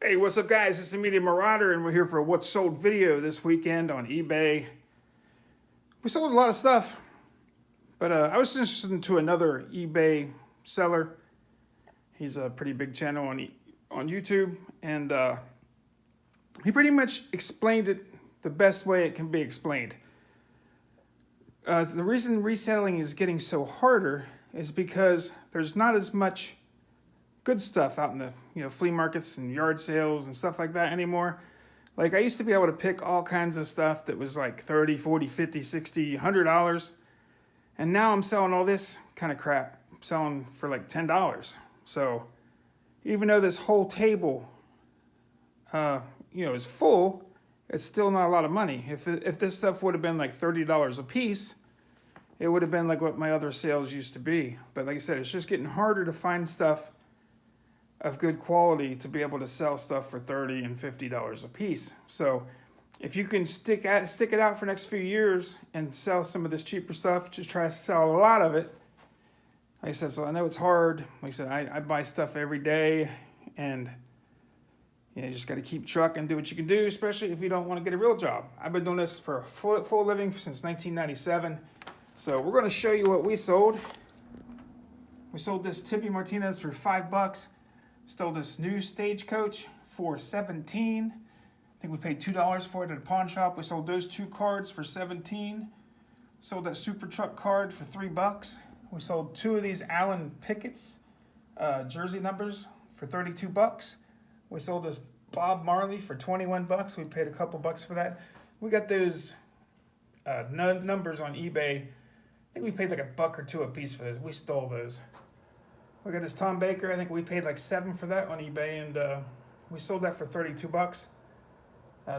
Hey, what's up guys? It's the Media Marauder and we're here for a What's Sold video this weekend on eBay. We sold a lot of stuff, but I was listening to another eBay seller. He's a pretty big channel on YouTube, and he pretty much explained it the best way it can be explained. The reason reselling is getting so harder is because there's not as much good stuff out in the flea markets and yard sales and stuff like that anymore. Like I used to be able to pick all kinds of stuff that was like 30, 40, 50, 60, $100. And now I'm selling all this kind of crap. I'm selling for like $10. So even though this whole table is full, it's still not a lot of money. If this stuff would have been like $30 a piece, it would have been like what my other sales used to be. But like I said, it's just getting harder to find stuff of good quality to be able to sell stuff for $30 and $50 a piece. So if you can stick it out for the next few years and sell some of this cheaper stuff, just try to sell a lot of it. Like I said, so I know it's hard. Like I said, I buy stuff every day, and you just got to keep trucking, do what you can do, especially if you don't want to get a real job. I've been doing this for a full living since 1997. So we're going to show you what we sold. We sold this Tippy Martinez for $5. Stole this new Stagecoach for $17. I think we paid $2 for it at a pawn shop. We sold those two cards for $17. Sold that Super Truck card for $3. We sold two of these Allen Pickett's jersey numbers for $32. We sold this Bob Marley for $21. We paid a couple bucks for that. We got those numbers on eBay. I think we paid like $1 or $2 a piece for those. We stole those. We got this Tom Baker. I think we paid like $7 for that on eBay, and we sold that for $32.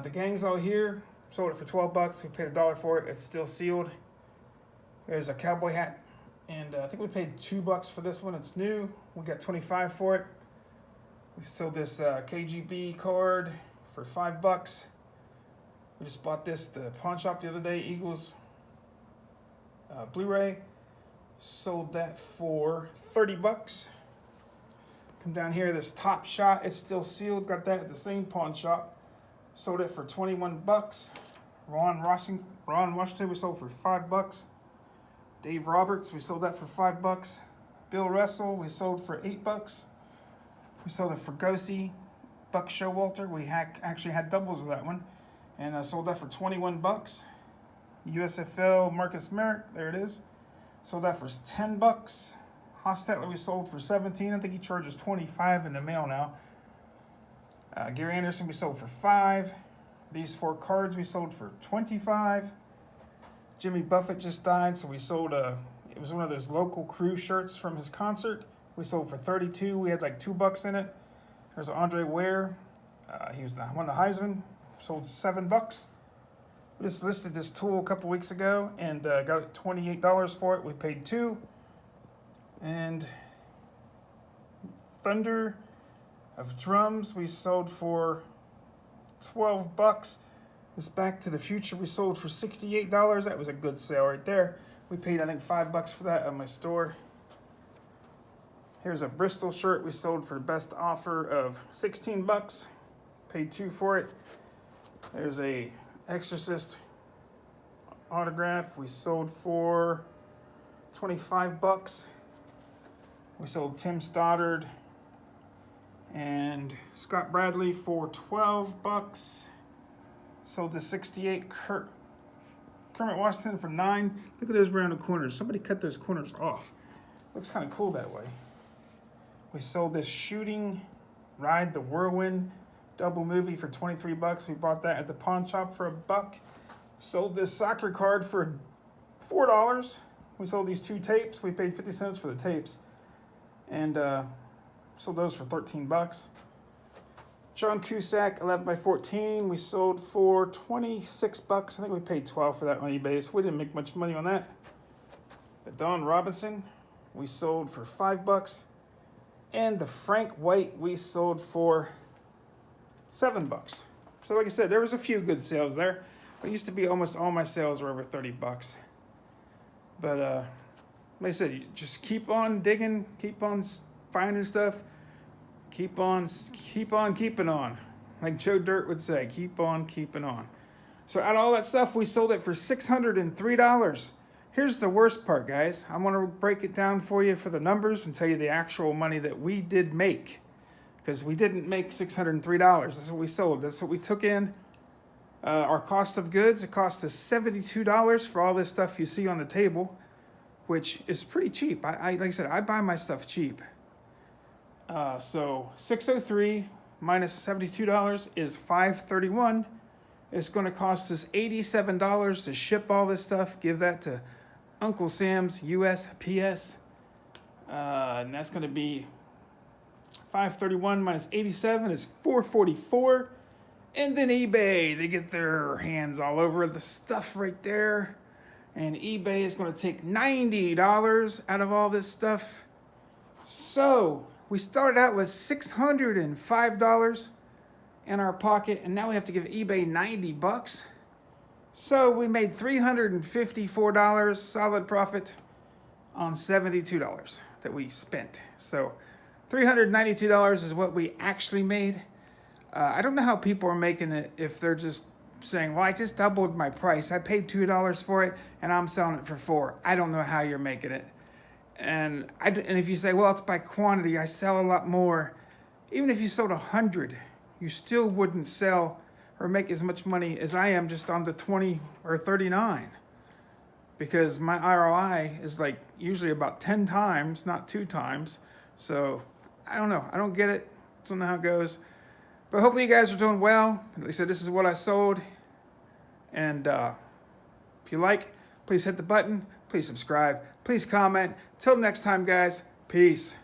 The gang's all here. Sold it for $12. We paid $1 for it. It's still sealed. There's a cowboy hat, and I think we paid $2 for this one. It's new. We got $25 for it. We sold this KGB card for $5. We just bought this at the pawn shop the other day. Eagles Blu-ray. Sold that for $30. Come down here, this Top Shot, it's still sealed. Got that at the same pawn shop. Sold it for $21. Ron Washington, we sold for $5. Dave Roberts, we sold that for $5. Bill Russell, we sold for $8. We sold it for Gosi. Buck Showalter, we actually had doubles of that one, and sold that for $21. USFL Marcus Merrick, there it is. Sold that for $10. Hostetler we sold for $17. I think he charges $25 in the mail now. Gary Anderson we sold for $5. These 4 cards we sold for $25. Jimmy Buffett just died, so we sold it was one of those local crew shirts from his concert. We sold for $32. We had like $2 in it. There's Andre Ware. He won the Heisman. Sold $7. We just listed this tool a couple weeks ago and got $28 for it. We paid $2. And Thunder of Drums we sold for $12. This Back to the Future we sold for $68. That was a good sale right there. We paid I think $5 for that at my store. Here's a Bristol shirt we sold for the best offer of $16. Paid $2 for it. There's a Exorcist autograph we sold for $25. We sold Tim Stoddard and Scott Bradley for $12. Sold the 68 Kermit Washington for $9. Look at those rounded corners. Somebody cut those corners off. Looks kind of cool that way. We sold this Shooting Ride the Whirlwind double movie for $23. We bought that at the pawn shop for $1. Sold this soccer card for $4. We sold these 2 tapes. We paid 50 cents for the tapes, and sold those for $13. John Cusack 11x14 we sold for $26. I think we paid $12 for that on eBay, so we didn't make much money on that. The Don Robinson we sold for $5. And the Frank White we sold for $7. So like I said, there was a few good sales there. It used to be almost all my sales were over $30. But like I said, you just keep on digging, keep on finding stuff. keep on keeping on. Like Joe Dirt would say, keep on keeping on. So out of all that stuff, we sold it for $603. Here's the worst part, guys. I want to break it down for you for the numbers and tell you the actual money that we did make. Because we didn't make $603. That's what we sold. That's what we took in. Our cost of goods, it cost us $72 for all this stuff you see on the table, which is pretty cheap. Like I said, I buy my stuff cheap. So $603 minus $72 is $531. It's going to cost us $87 to ship all this stuff. Give that to Uncle Sam's USPS. And that's going to be $531 minus 87 is $444. And then eBay, they get their hands all over the stuff right there. And eBay is going to take $90 out of all this stuff. So we started out with $605 in our pocket, and now we have to give eBay $90. So we made $354 solid profit on $72 that we spent. So $392 is what we actually made. I don't know how people are making it if they're just saying, well, I just doubled my price. I paid $2 for it, and I'm selling it for $4. I don't know how you're making it. And if you say, well, it's by quantity, I sell a lot more. Even if you sold 100, you still wouldn't sell or make as much money as I am just on the 20 or 39. Because my ROI is like usually about 10 times, not 2 times. So I don't know. I don't get it. Don't know how it goes. But hopefully you guys are doing well. Like I said, this is what I sold. And if you like, please hit the button. Please subscribe. Please comment. Till next time, guys. Peace.